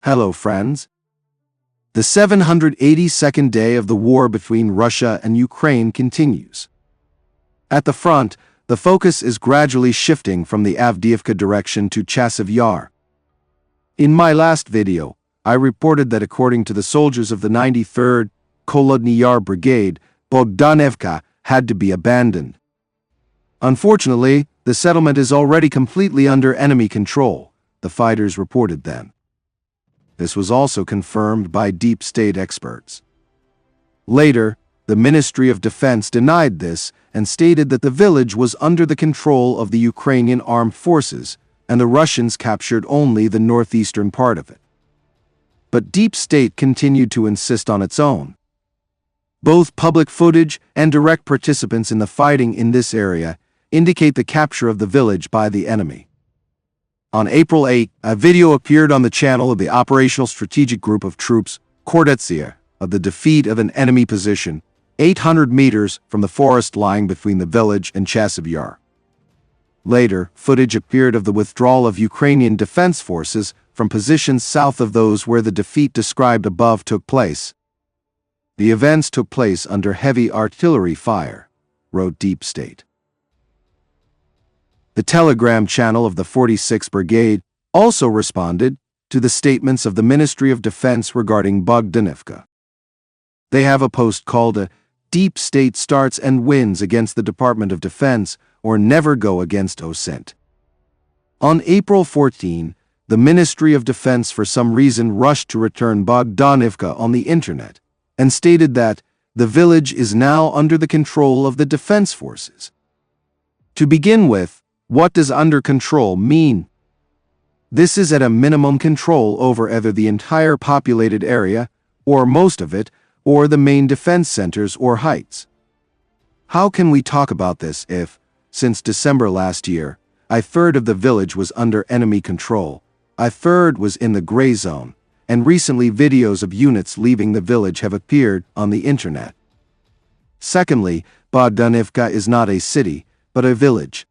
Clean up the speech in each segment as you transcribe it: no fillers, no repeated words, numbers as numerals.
Hello, friends. The 782nd day of the war between Russia and Ukraine continues. At the front, the focus is gradually shifting from the Avdiivka direction to Chasiv Yar. In my last video, I reported that according to the soldiers of the 93rd Kholodny Yar Brigade, Bohdanivka had to be abandoned. Unfortunately, the settlement is already completely under enemy control, the fighters reported then. This was also confirmed by deep state experts. Later, the Ministry of Defense denied this and stated that the village was under the control of the Ukrainian armed forces and the Russians captured only the northeastern part of it. But deep state continued to insist on its own. Both public footage and direct participants in the fighting in this area indicate the capture of the village by the enemy. On April 8, a video appeared on the channel of the Operational Strategic Group of Troops, Kordetsiya, of the defeat of an enemy position 800 meters from the forest lying between the village and Chasiv Yar. Later, footage appeared of the withdrawal of Ukrainian defense forces from positions south of those where the defeat described above took place. The events took place under heavy artillery fire, wrote Deep State. The Telegram channel of the 46th Brigade also responded to the statements of the Ministry of Defense regarding Bohdanivka. They have a post called a Deep State Starts and Wins Against the Department of Defense or Never Go Against OSINT. On April 14, the Ministry of Defense for some reason rushed to return Bohdanivka on the internet and stated that the village is now under the control of the defense forces. To begin with, what does under control mean? This is at a minimum control over either the entire populated area, or most of it, or the main defense centers or heights. How can we talk about this if, since December last year, a third of the village was under enemy control, a third was in the gray zone, and recently videos of units leaving the village have appeared on the internet? Secondly, Bohdanivka is not a city, but a village.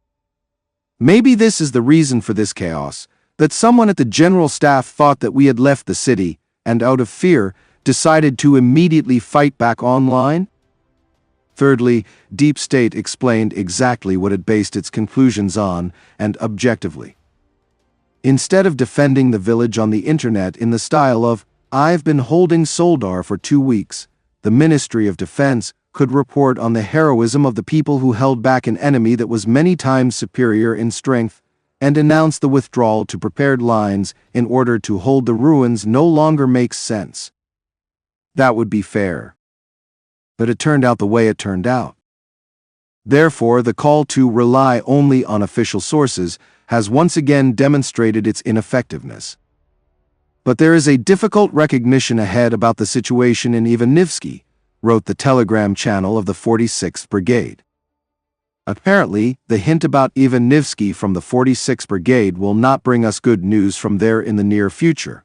Maybe this is the reason for this chaos, that someone at the general staff thought that we had left the city, and out of fear, decided to immediately fight back online? Thirdly, Deep State explained exactly what it based its conclusions on, and objectively. Instead of defending the village on the internet in the style of, "I've been holding Soledar for 2 weeks," the Ministry of Defense could report on the heroism of the people who held back an enemy that was many times superior in strength, and announce the withdrawal to prepared lines in order to hold the ruins no longer makes sense. That would be fair. But it turned out the way it turned out. Therefore, the call to rely only on official sources has once again demonstrated its ineffectiveness. But there is a difficult recognition ahead about the situation in Yevhenii, wrote the Telegram channel of the 46th Brigade. Apparently, the hint about Yevhenii from the 46th Brigade will not bring us good news from there in the near future.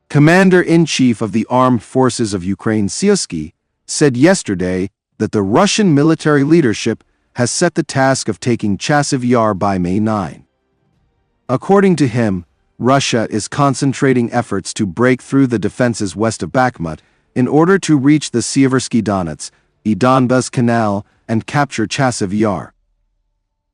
Commander-in-Chief of the Armed Forces of Ukraine Syrskyi said yesterday that the Russian military leadership has set the task of taking Chasiv Yar by May 9. According to him, Russia is concentrating efforts to break through the defenses west of Bakhmut in order to reach the Seversky Donets, the Donbas Canal, and capture Chasiv Yar.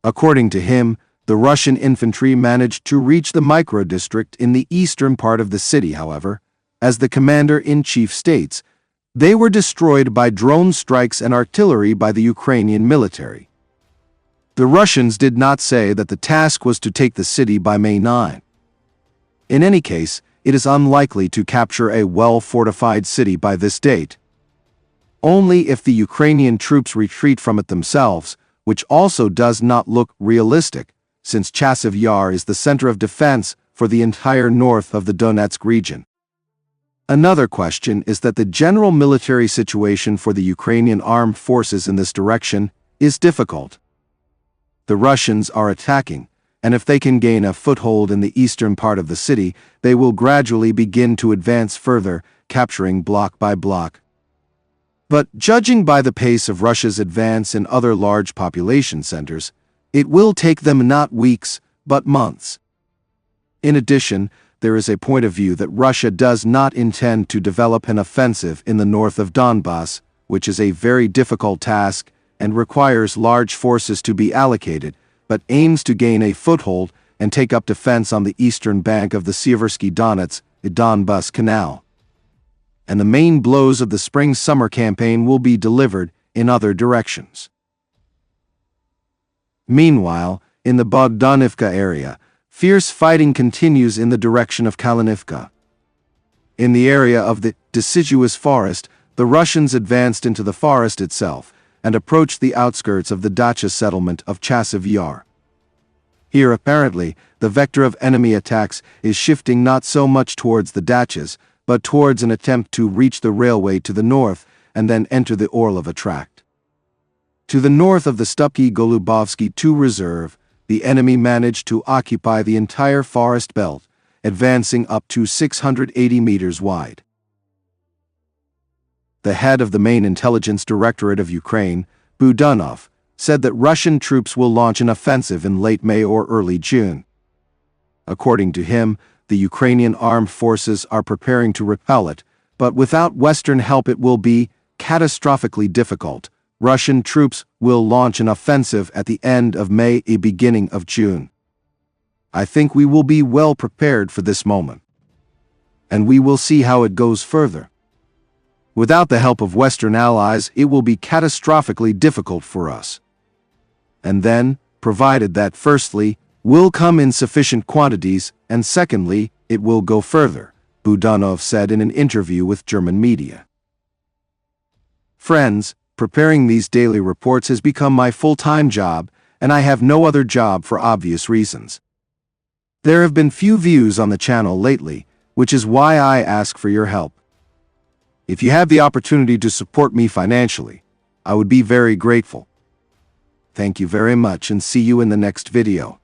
According to him, the Russian infantry managed to reach the micro-district in the eastern part of the city, however. As the commander-in-chief states, they were destroyed by drone strikes and artillery by the Ukrainian military. The Russians did not say that the task was to take the city by May 9. In any case, it is unlikely to capture a well-fortified city by this date. Only if the Ukrainian troops retreat from it themselves, which also does not look realistic, since Chasiv Yar is the center of defense for the entire north of the Donetsk region. Another question is that the general military situation for the Ukrainian armed forces in this direction is difficult. The Russians are attacking, and if they can gain a foothold in the eastern part of the city, they will gradually begin to advance further, capturing block by block. But judging by the pace of Russia's advance in other large population centers, it will take them not weeks, but months. In addition, there is a point of view that Russia does not intend to develop an offensive in the north of Donbass, which is a very difficult task and requires large forces to be allocated, but aims to gain a foothold and take up defense on the eastern bank of the Seversky Donetsk-Donbas Canal. And the main blows of the spring-summer campaign will be delivered in other directions. Meanwhile, in the Bohdanivka area, fierce fighting continues in the direction of Kalinivka. In the area of the deciduous forest, the Russians advanced into the forest itself and approached the outskirts of the dacha settlement of Chasiv Yar. Here, apparently, the vector of enemy attacks is shifting not so much towards the dachas, but towards an attempt to reach the railway to the north and then enter the Orlova tract. To the north of the Stupki-Golubovsky II reserve, the enemy managed to occupy the entire forest belt, advancing up to 680 meters wide. The head of the main intelligence directorate of Ukraine, Bohdanov, said that Russian troops will launch an offensive in late May or early June. According to him, the Ukrainian armed forces are preparing to repel it, but without Western help it will be catastrophically difficult. Russian troops will launch an offensive at the end of May or beginning of June. I think we will be well prepared for this moment. And we will see how it goes further. Without the help of Western allies, it will be catastrophically difficult for us. And then, provided that firstly, will come in sufficient quantities, and secondly, it will go further, Bohdanov said in an interview with German media. Friends, preparing these daily reports has become my full-time job, and I have no other job for obvious reasons. There have been few views on the channel lately, which is why I ask for your help. If you have the opportunity to support me financially, I would be very grateful. Thank you very much and see you in the next video.